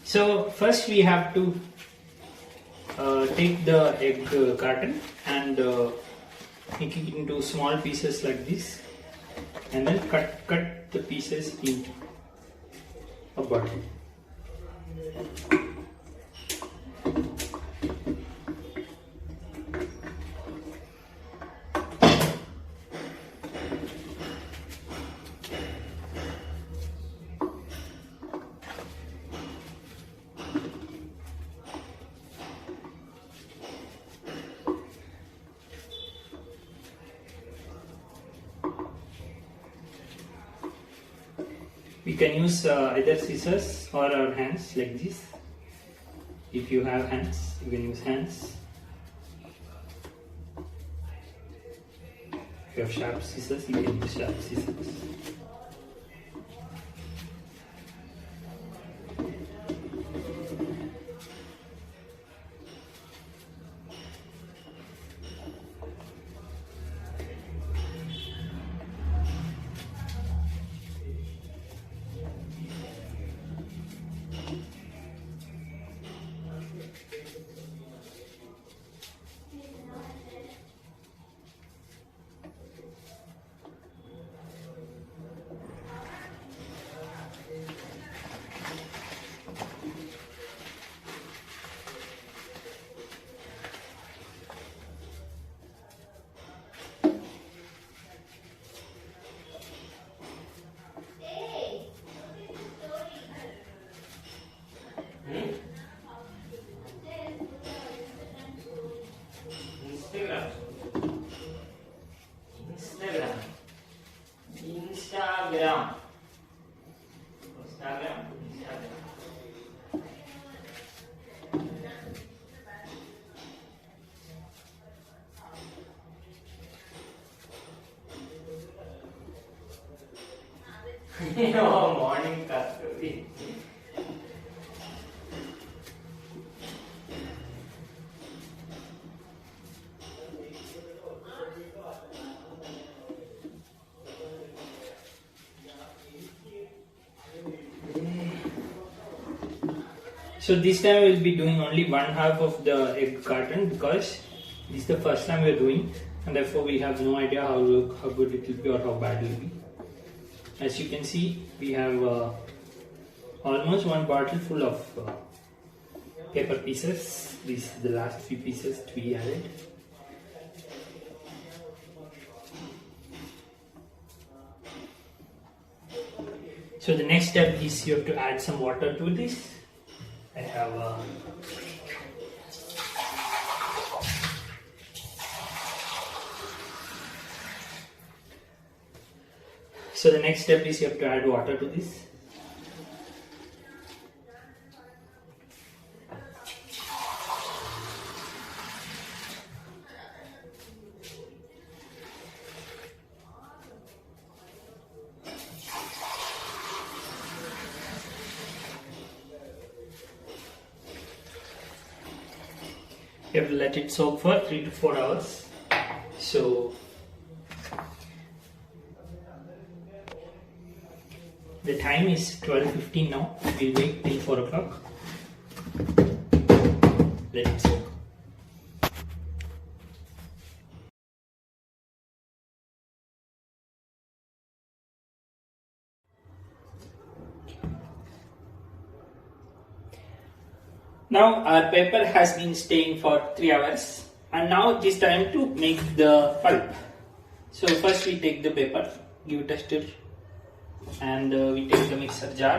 So first we have to take the egg carton and make it into small pieces like this, and then cut the pieces into a bottle. We can use either scissors or our hands like this. If you have hands, you can use hands. If you have sharp scissors, you can use sharp scissors. Instagram. Oh, morning Kasturi. So this time we will be doing only 1/2 of the egg carton because this is the first time we are doing, and therefore we have no idea how good it will be or how bad it will be. As you can see, we have almost one bottle full of paper pieces. These are the last few pieces to be added. So the next step is you have to add some water to this. I have so the next step is you have to add water to this. You have to let it soak for 3 to 4 hours. So the time is 12:15 now. We'll wait till 4 o'clock. Let it soak. Now our paper has been staying for 3 hours, and now it is time to make the pulp. So first we take the paper, give it a stir, and we take the mixer jar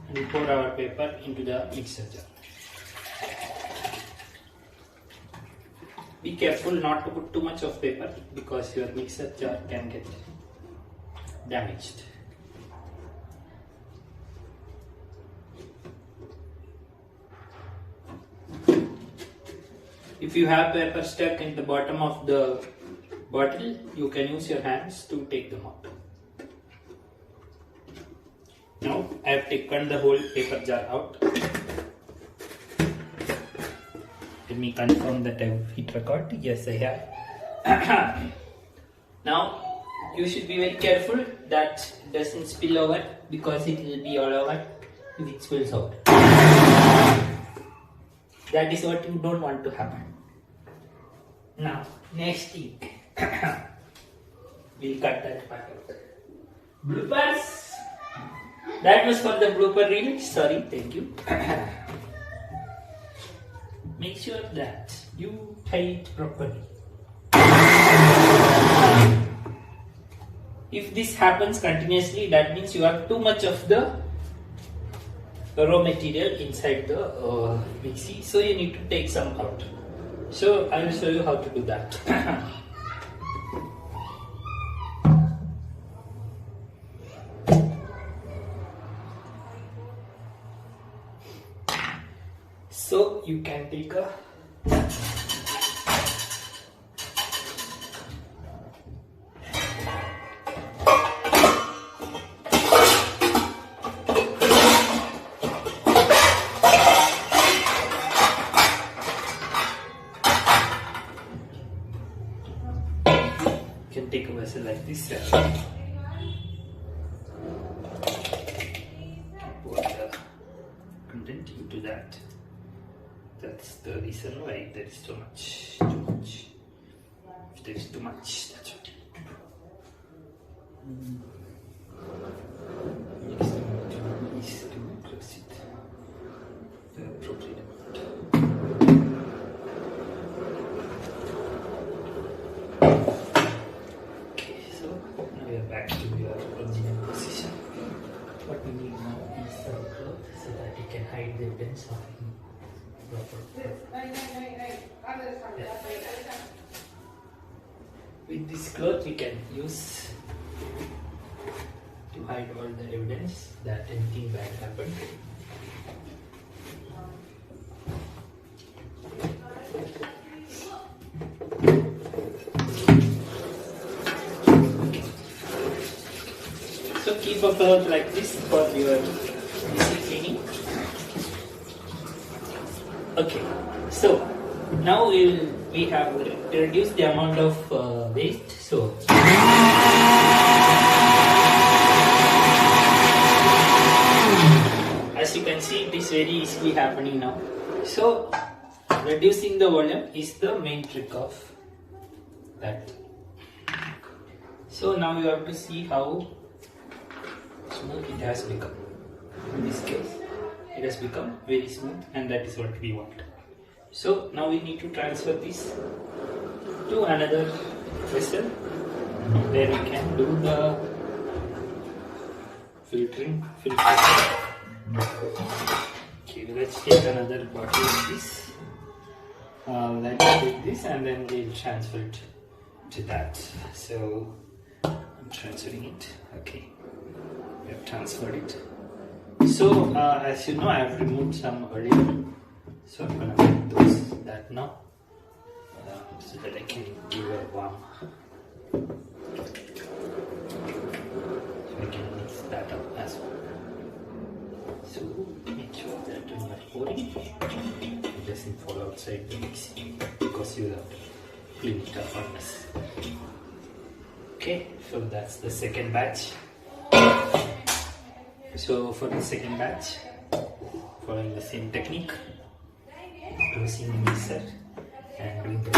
and we pour our paper into the mixer jar. Be careful not to put too much of paper because your mixer jar can get damaged. If you have paper stuck in the bottom of the bottle, you can use your hands to take them out. Now I have taken the whole paper jar out. Let me confirm that I have hit record. Yes, I have. Now you should be very careful that it doesn't spill over because it will be all over if it spills out. That is what you don't want to happen. Now, next thing. We'll cut that part out. Bloopers. That was for the blooper reel. Sorry, thank you. Make sure that you tie it properly. If this happens continuously, that means you have too much of the raw material inside the mixie, so you need to take some out. So I will show you how to do that. So you can take a take a vessel like this. Pour the content into that. That's the reason why there is too much. If there is too much, that's what you need to do. Next thing you need to do is to close it the appropriate amount. Back to your original position. What we need now is some cloth so that you can hide the evidence of proper. With this cloth we can use to hide all the evidence that anything bad happened. So keep a cloth like this for your cleaning. Okay, so now we have reduced the amount of waste. So as you can see, it is very easily happening now. So reducing the volume is the main trick of that. So now you have to see how smooth it has become. In this case, it has become very smooth, and that is what we want. So now we need to transfer this to another vessel where we can do the filtering. Okay, let's take another bottle of this. Let's take this and then we'll transfer it to that. So I'm transferring it. Okay. We have transferred it. So as you know, I have removed some earlier, so I'm gonna make that now, so that I can give a warm. So I can mix that up as well. So make sure that when you are pouring, it doesn't fall outside the mixing, because you have to clean it up on this. Okay, so that's the second batch. So for the second batch, following the same technique, closing the mixer and doing the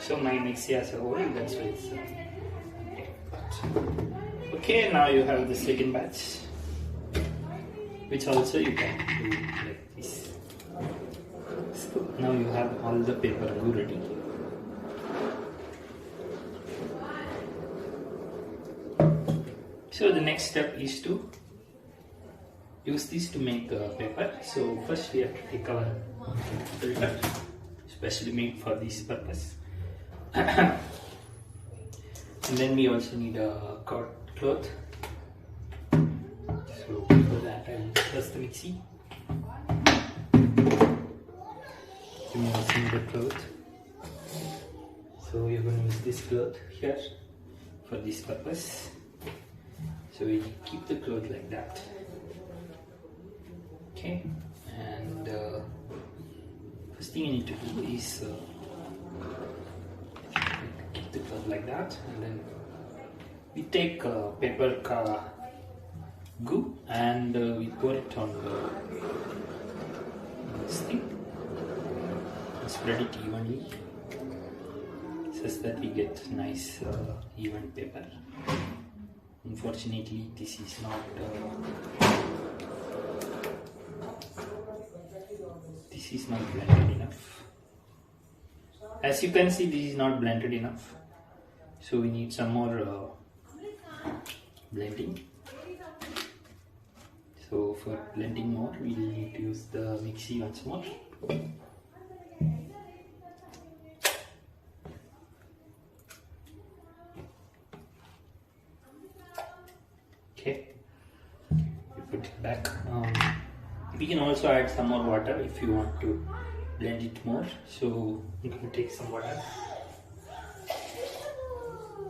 so my mixie as a whole, that's why it's okay. Now you have the second batch, which also you can do like this. So now you have all the paper glue ready. So the next step is to use this to make paper. So first we have to take our filter, specially made for this purpose. And then we also need a cloth. So for that I will press the mixie. We also need a cloth. So we are going to use this cloth here for this purpose. So we keep the cloth like that. Okay, and first thing you need to do is keep the cloth like that, and then we take paper goo, and we pour it on this thing. Spread it evenly such that we get nice even paper. Unfortunately, this is not blended enough. As you can see, this is not blended enough, so we need some more blending. So for blending more, we need to use the mixie once more. Okay, we put it back. We can also add some more water if you want to blend it more. So you can take some water,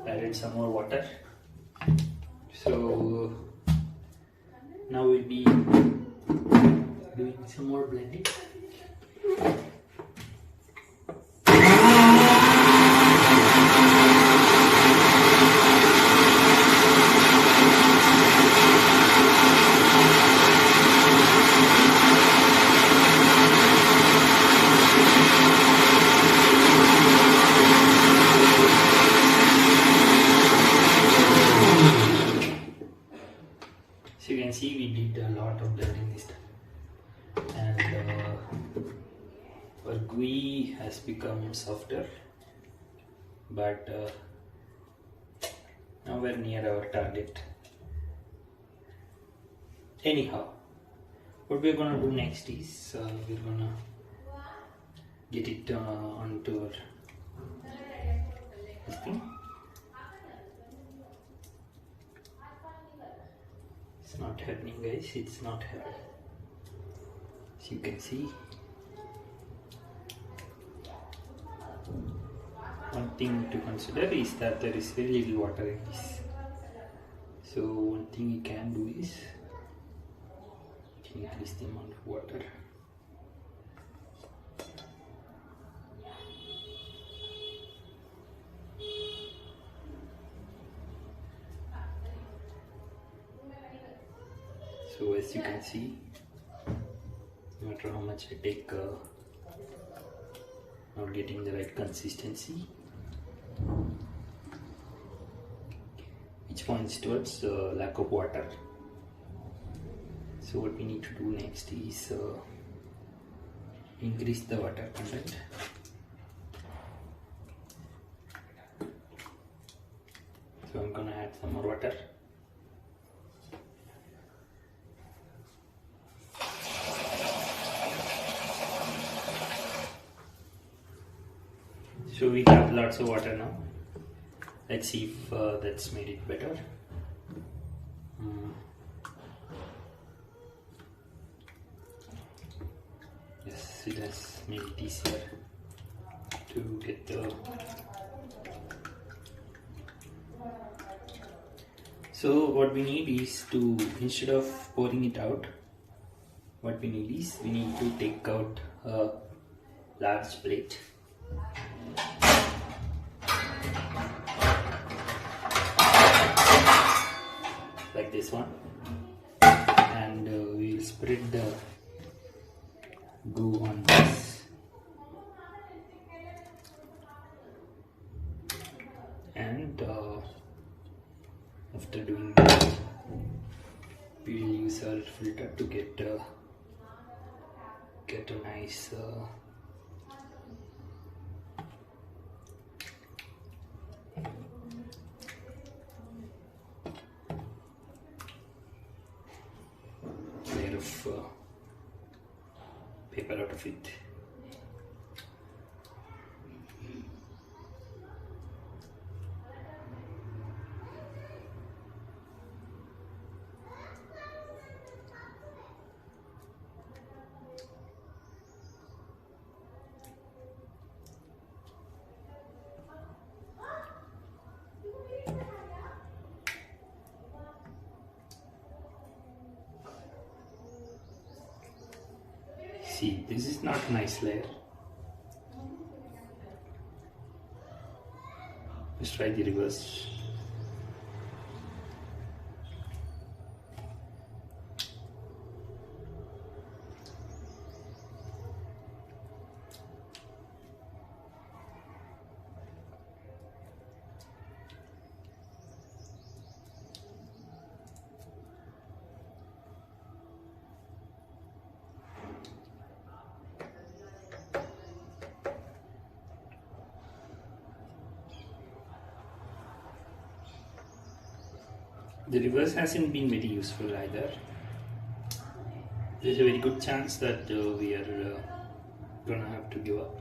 added some more water. So now we'll be doing some more blending. So you can see we did a lot of blending this time, and our gooey has become softer, but nowhere near our target. Anyhow, what we're gonna do next is we're gonna get it onto our this thing. It's not happening, guys. It's not happening. As you can see, one thing to consider is that there is very little water in this. So one thing you can do is increase the amount of water. So as you can see, no matter how much I take, not getting the right consistency, which points towards lack of water. So what we need to do next is increase the water content. So I'm gonna add some more water. So we have lots of water now. Let's see if that's made it better. Yes, it has made it easier to get the. So what we need is to, instead of pouring it out, what we need is we need to take out a large plate. Like this one, and we'll spread the goo on this, and after doing that, we'll use our filter to get a nice layer of paper out of it. See, this is not a nice layer. Let's try the reverse. The reverse hasn't been very useful either. There's a very good chance that we are gonna have to give up.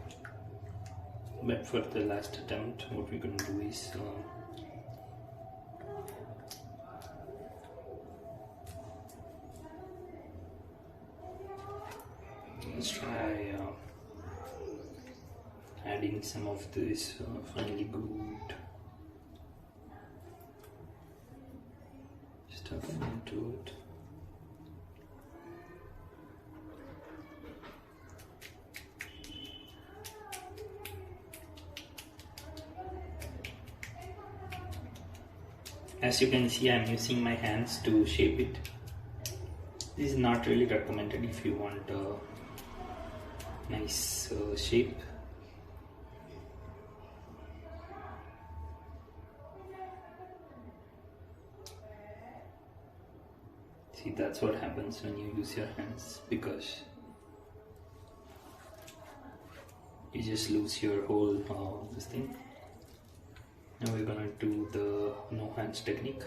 But for the last attempt, what we're gonna do is let's try adding some of this finely good stuff into it. As you can see, I'm using my hands to shape it. This is not really recommended if you want a nice shape. See, that's what happens when you use your hands, because you just lose your whole this thing. Now we're gonna do the no hands technique.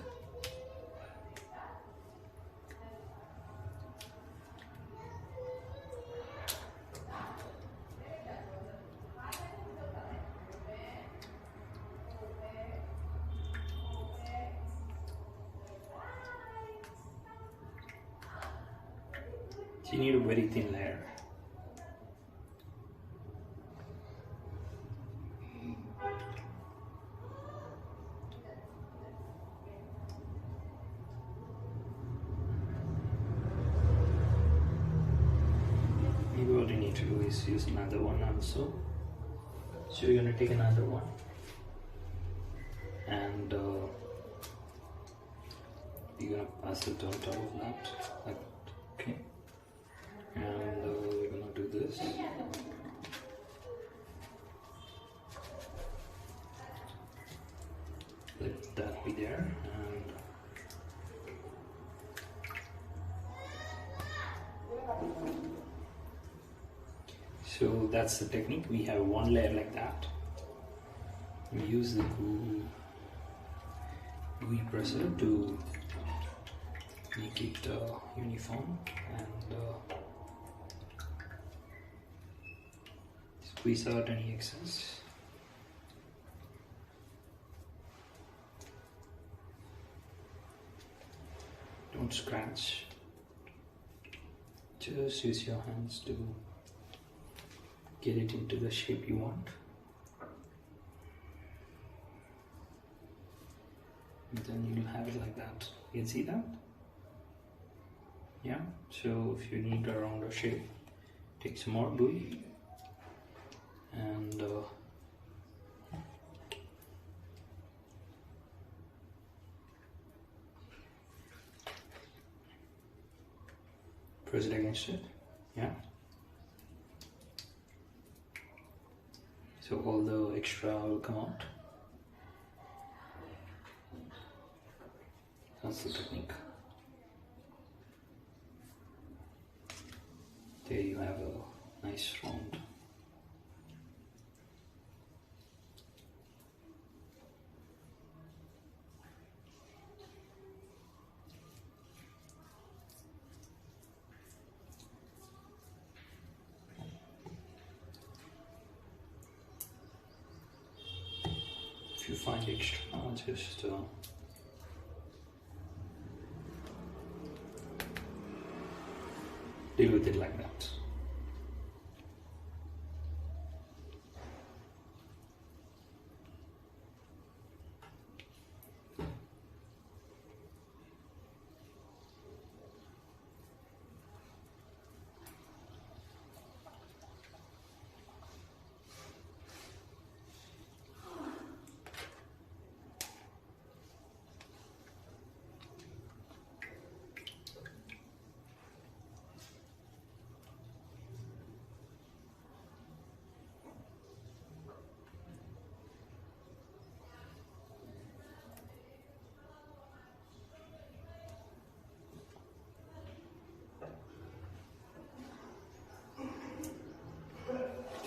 So you need a very thin layer. Maybe what you need to do is use another one also. So you're gonna take another one and you're gonna pass it on top of that, like that. Okay. And we're gonna do this. Let that be there, and so that's the technique. We have one layer like that. We use the gooey pressure to make it uniform, and squeeze out any excess. Don't scratch. Just use your hands to get it into the shape you want. And then you'll have it like that. You can see that? Yeah, so if you need a rounder shape, take some more glue and press it against it. Yeah, so all the extra will come out. That's the technique. There you have a nice round. If you find extra, just deal with it like that.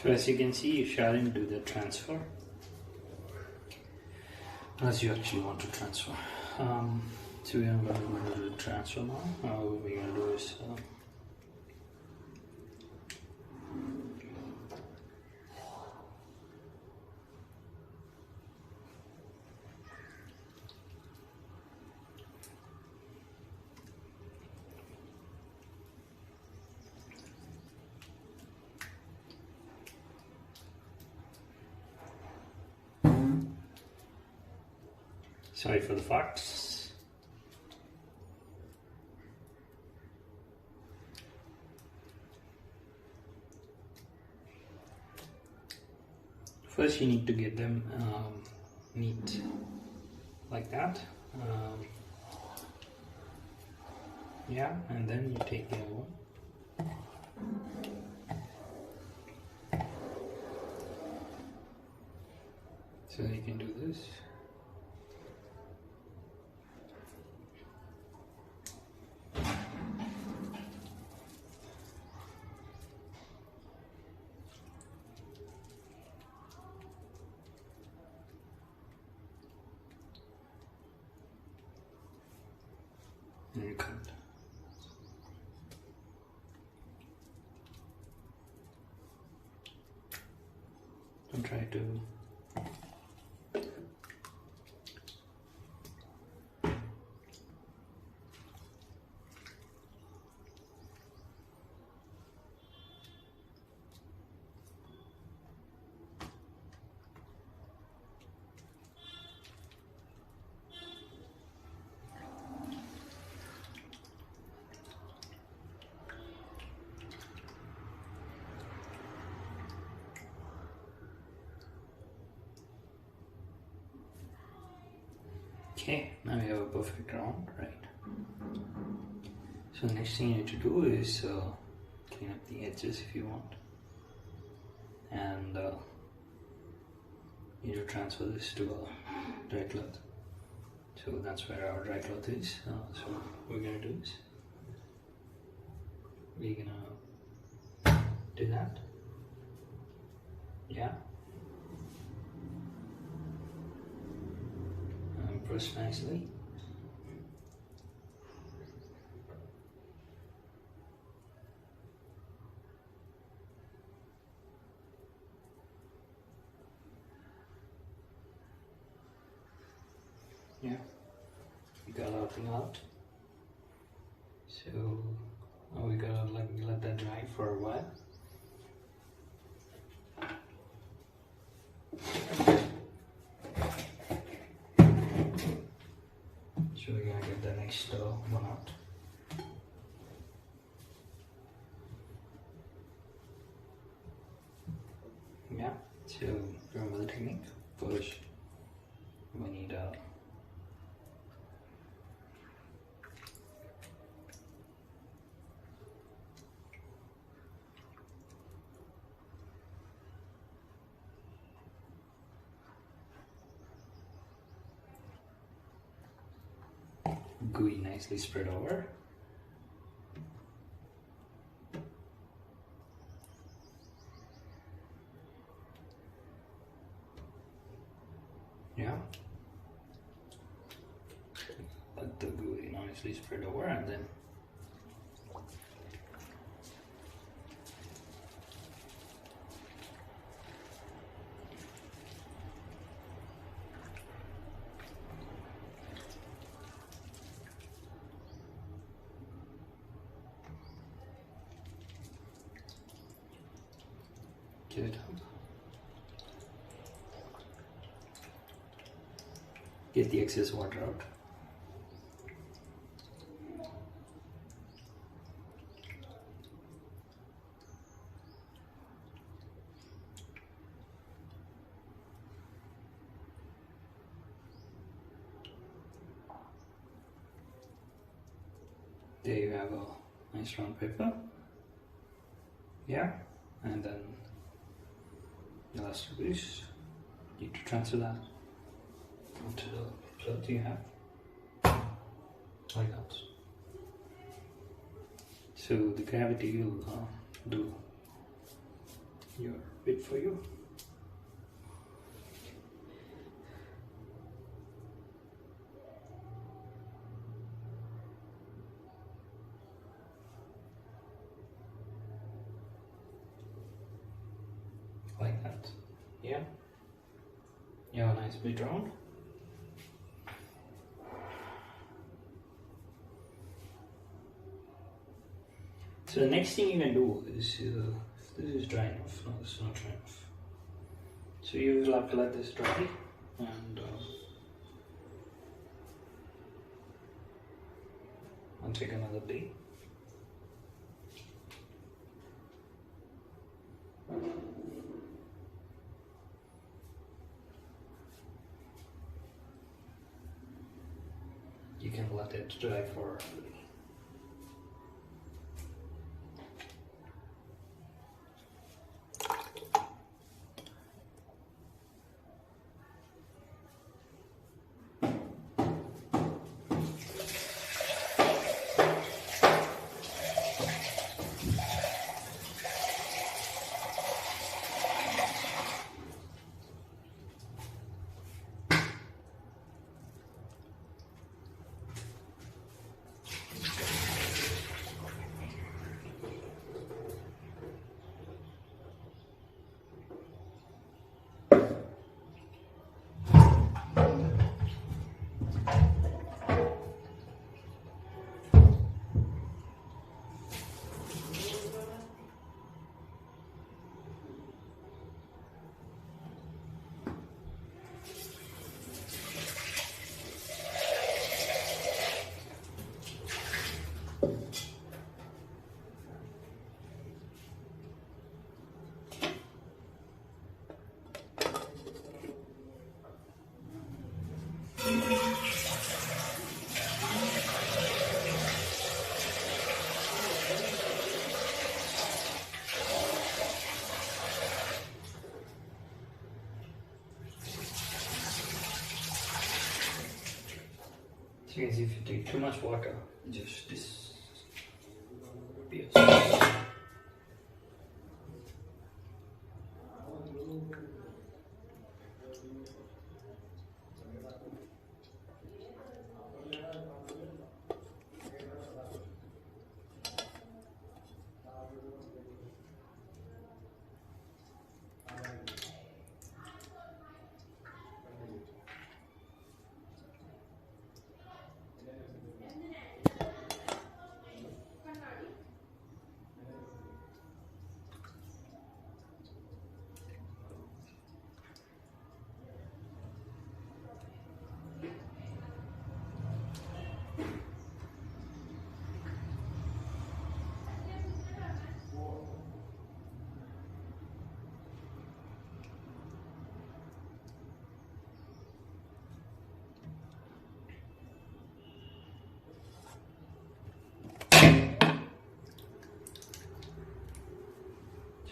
So as you can see, you shouldn't do the transfer as you actually want to transfer. So we are going to go to the transfer now. How we're going to do is sorry for the farts. First, you need to get them neat like that. Yeah, and then you take the other one. So you can do this. And cut. Don't try to okay, now we have a perfect round, right? So the next thing you need to do is clean up the edges if you want, and you need to transfer this to a dry cloth. So that's where our dry cloth is. So what we're gonna do is we're gonna do that. Yeah. Press nicely. Yeah, we got our thing out. So now we gotta let that dry for a while. So we're gonna get the next one out. Yeah, so remember the technique. First, we need a gooey nicely spread over. Yeah. Let the gooey nicely spread over, and then get it up. Get the excess water out. There you have a nice round paper. Yeah, and then the last piece, you need to transfer that onto the cloth you have, like that. So the gravity will do your bit for you. that. Yeah. You have a nice bit round. So the next thing you can do is, this is dry enough. No, this is not dry enough. So you will have to let this dry, and I'll take another day. You can let it dry for a day. So you can see if you take too much water, just disappears.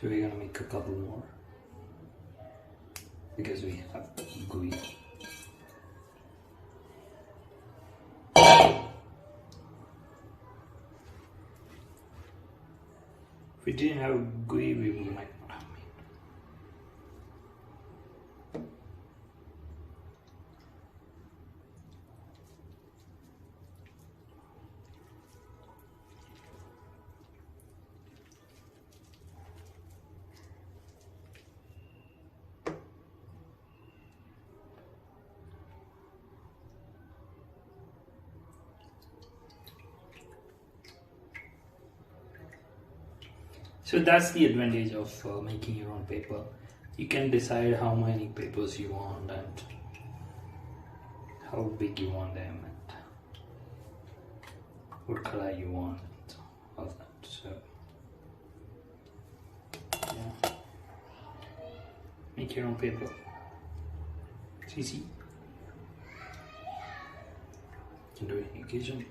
So we're gonna make a couple more because we have gooey. If we didn't have gooey, we might not have made. So that's the advantage of making your own paper. You can decide how many papers you want and how big you want them and what color you want and all that. So yeah, make your own paper. It's easy. You can do it on occasion.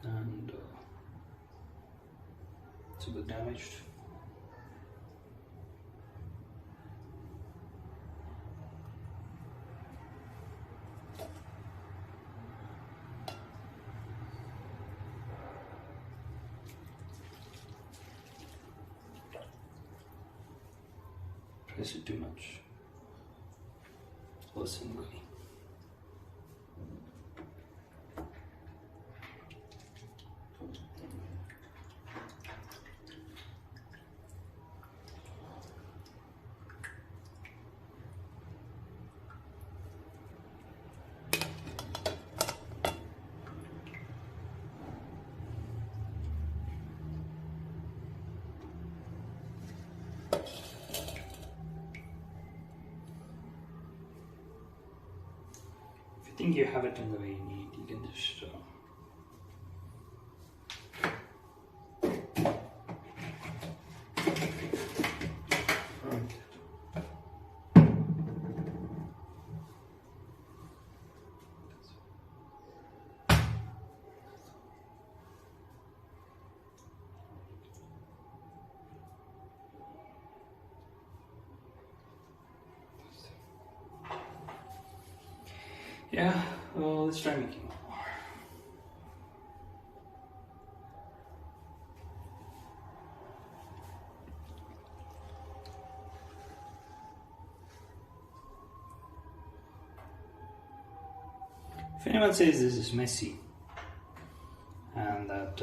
And it's a bit damaged. Press it too much. Listen, gooey. If you think you have it in the way you need, you can just yeah, well, let's try making one more. If anyone says this is messy and that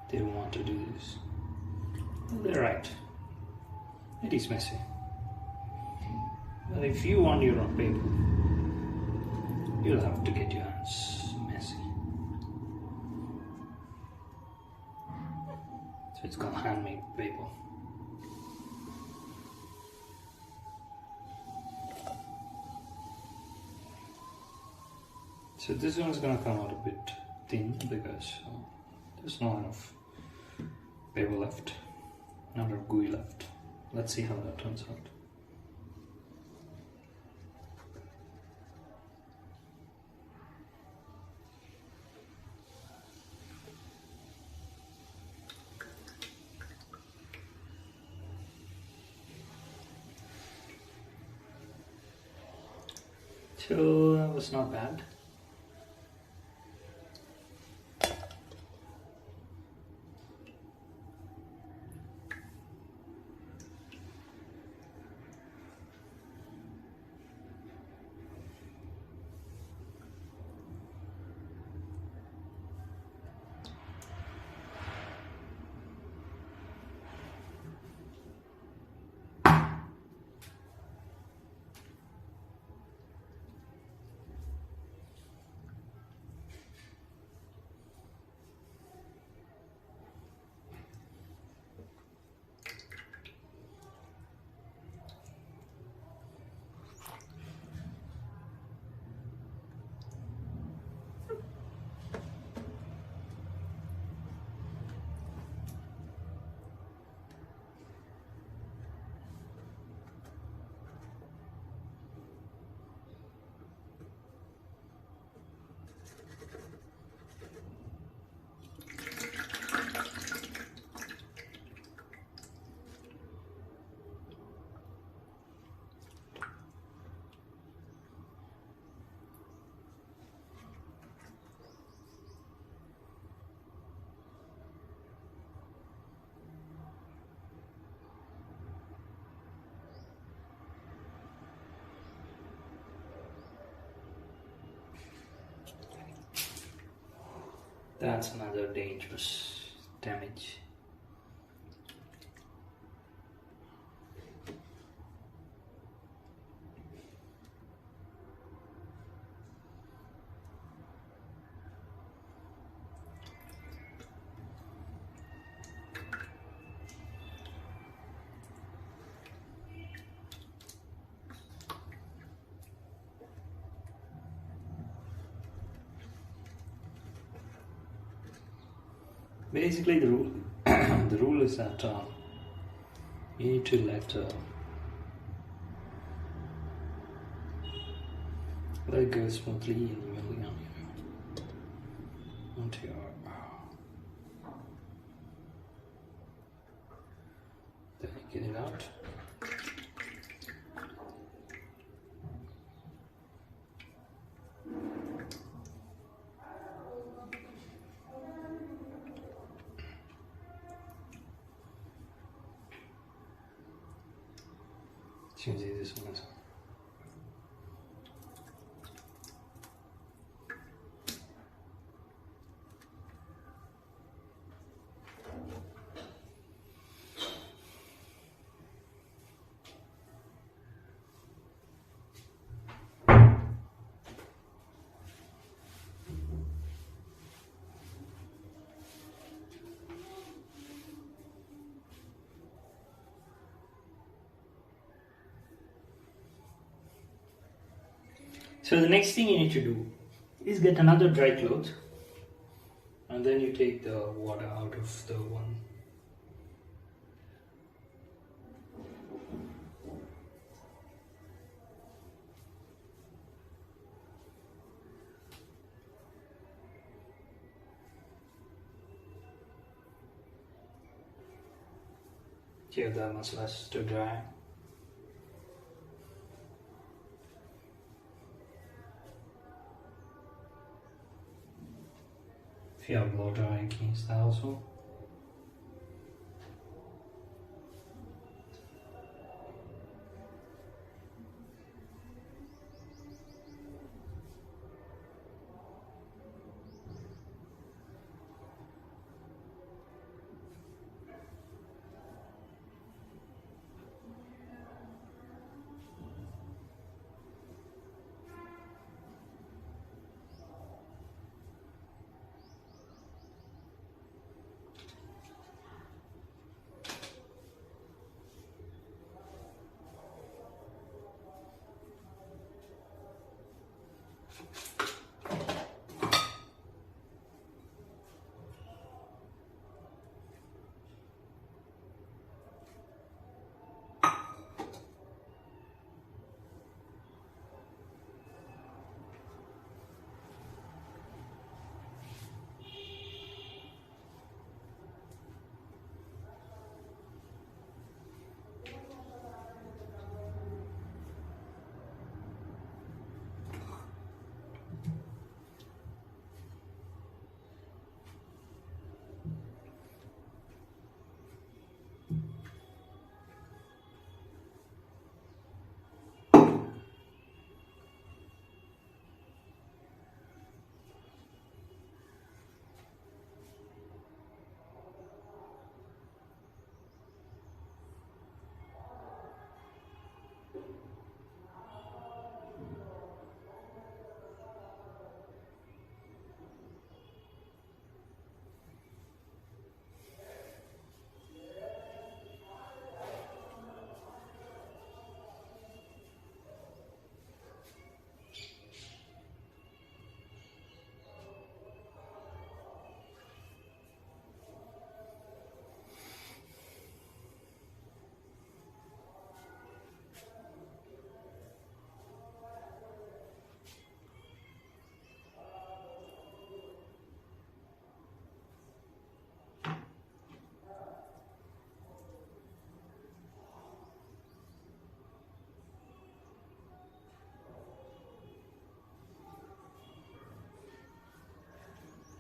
they want to do this, well, they're right. It is messy. But if you want your own paper, you'll have to get your hands messy. So it's called handmade paper. So this one's gonna come out a bit thin because there's not enough paper left, not enough gooey left. Let's see how that turns out. So that was not bad. That's another dangerous damage. Basically, the rule the rule is that you need to let it go smoothly and evenly onto your. Then you get it out. Change this one as well. So the next thing you need to do is get another dry cloth, and then you take the water out of the one. Give the masalas to dry. If you have water, you can use that also.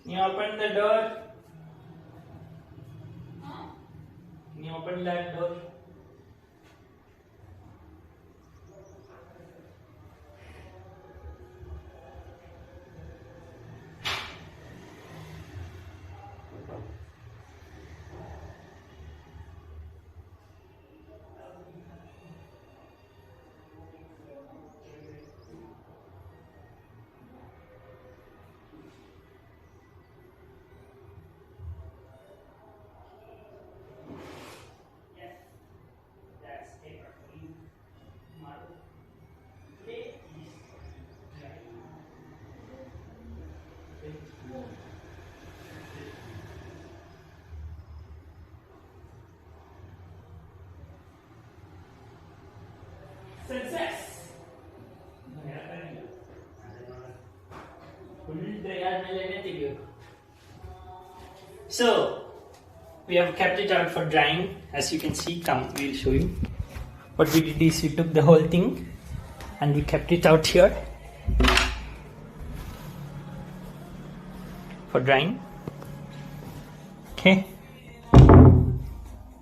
Can you open the door? Can you open that door? Success! So, we have kept it out for drying. As you can see, come, we'll show you. What we did is we took the whole thing and we kept it out here for drying. Okay.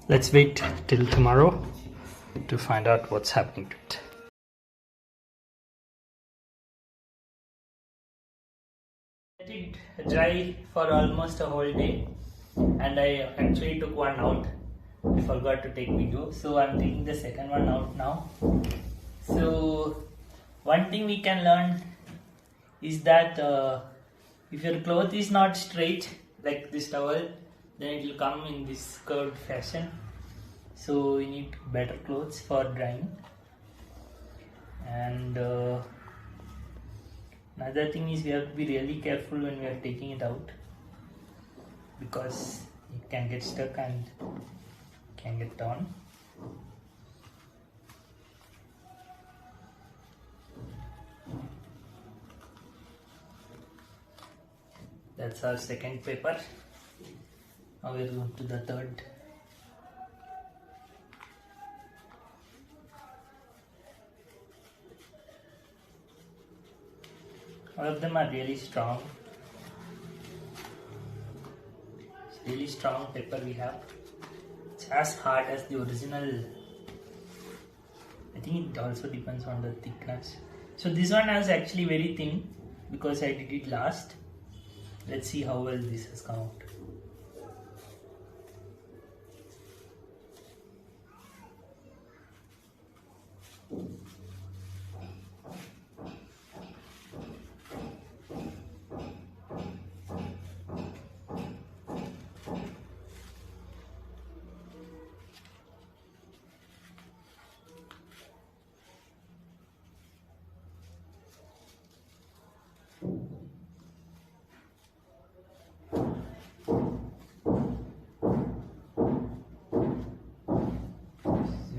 Let's wait till tomorrow to find out what's happening to it. Let it dry for almost a whole day, and I actually took one out. I forgot to take video, so I'm taking the second one out now. So one thing we can learn is that if your cloth is not straight like this towel, then it will come in this curved fashion. So we need better clothes for drying. And Another thing is we have to be really careful when we are taking it out, because it can get stuck and can get torn. That's our second paper. Now we're going to the third. All of them are really strong. It's really strong paper we have. It's as hard as the original. I think it also depends on the thickness. So this one is actually very thin because I did it last. Let's see how well this has come out.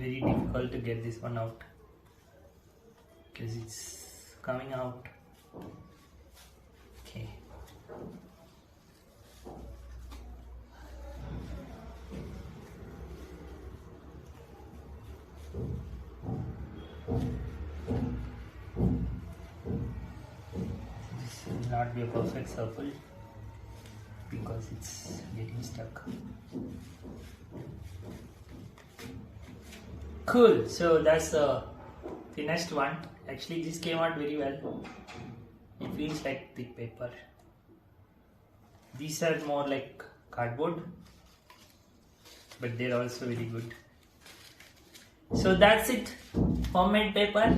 Very difficult to get this one out because it's coming out. Okay. This will not be a perfect circle because it's getting stuck. Cool, so that's the finished one. Actually this came out very well. It feels like thick paper. These are more like cardboard, but they're also very good. So that's it. Homemade paper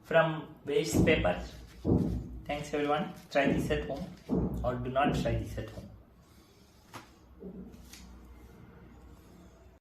from waste paper. Thanks everyone. Try this at home or do not try this at home.